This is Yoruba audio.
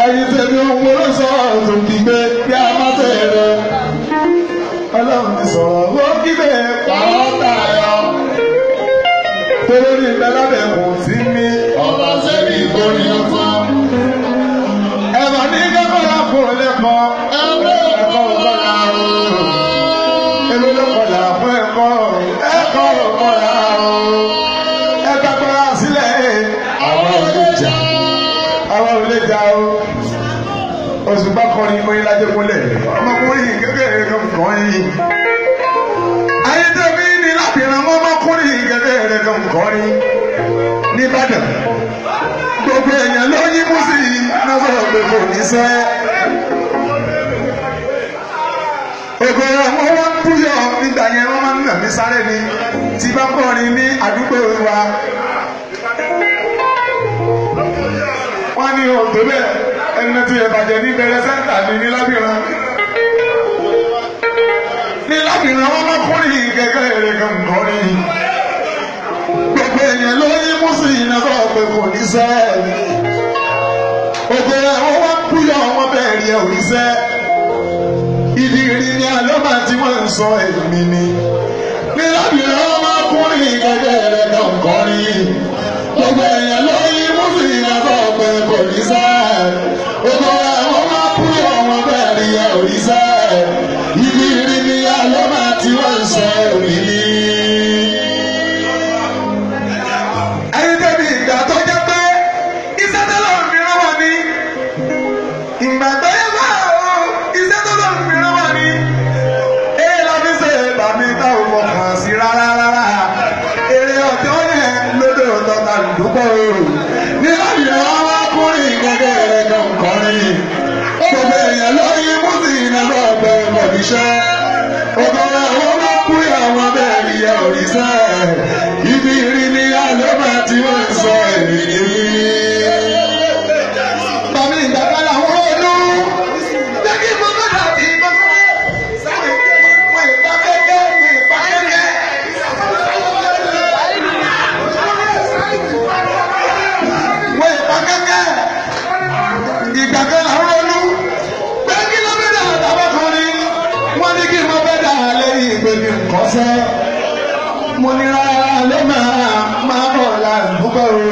ayé tẹ̀lé ohun olóṣọ́ tó kígbe bí a má tẹ̀lé. Ọlọ́run ti sọ̀rọ̀ ó kígbe pàrọ̀ tayọ. Tolórí ìgbẹ́lábẹ̀ kò sí ní ọba sẹ́ni ìgbóni ọ̀tún. Ẹ̀fọ́ ní kẹ́kọ̀ọ́ kò lẹ́kọ̀ọ́. Ẹ̀kọ́ ọ̀gọ́lá o. Èlò ló kọ̀là fún ẹ̀kọ́. Ẹ̀kọ́ ọ̀gọ́lá o. Ẹ̀ka kọ́ra sílẹ̀. Àwọn ò lè jà. Àwọn ò lè jà o. Òṣùpá kọrin oyin lájẹ́ kúnlẹ̀. Ọmọkùnrin kékeré kan kàn yín. Ayédèmí ni lábìrán ọmọkùnrin kékeré kan kọrin n'Íbàdàn. Gbogbo èèyàn ló yí mú sí i náà sọ̀rọ̀ pé kò ní sẹ́. Ògbèrè àwọn wọn búyọ̀ nígbà yẹn wọ́n máa ń nà mí sáré ni tí bá kọrin ní àdúgbò wa. Wọ́n ní òtò bẹ́ẹ̀ ẹni tí ẹ bàjẹ́ ní bẹ̀rẹ̀ sẹ́ńtà ní lábìrán. Ní lábìrán wọn máa kọrin kékeré kan kọrin. Gbogbo èèyàn ló yí mú sí iná sọ pé kò ní sẹ́. Ògbèrè àwọn wọn búyọ̀ wọn bẹ́ẹ̀ rí ẹ̀ ò ní sẹ́. Ìdí ìrìn ni àlọ́mà tí wọ́n ń sọ èmi ni. Ní lábìrán wọn máa kọrin kékeré kan kọrin. Gbogbo èèyàn ló yí mú sí iná sọ pé kò ní sẹ́. Ògbèrè àwọn wọn búyọ̀ wọn bẹ́ẹ̀ rí ẹ̀ ò ní sẹ́. Ìdí ìrìn ni àlọ́mà tí wọ́n ń sọ èmi ni. Ní àyè ọmọkùnrin kékeré kan kọrin. Gbogbo èèyàn ló yí mú sí iná lọ́gbẹ́ mọ̀bíṣẹ́. Ògùnrà àwọn ọmọkùnrin àwọn bẹ́ẹ̀ rí ẹ òrìṣẹ́. Ibi ìrìn ni àlọ́mà tí wọ́n ń sọ èmi ni. Bàmí ìgbàgbọ́ làwọn olú. Jẹ́ kí mo bá dàbí gbogbo. Sáré wọ ìpa kẹ́kẹ́ wọ ìpa kẹ́kẹ́. Wọ ìpa kẹ́kẹ́. Ìgbàgbọ́ làwọn olú. Pé kí ló bẹ́ dà àtàbọ̀kùnrin? Wọ́n ní kí mo bẹ́ dà lẹ́yìn ìgbèbí nkọ́sẹ́. Mo ní rárá ló máa bọ̀ láàbùkọ́ o.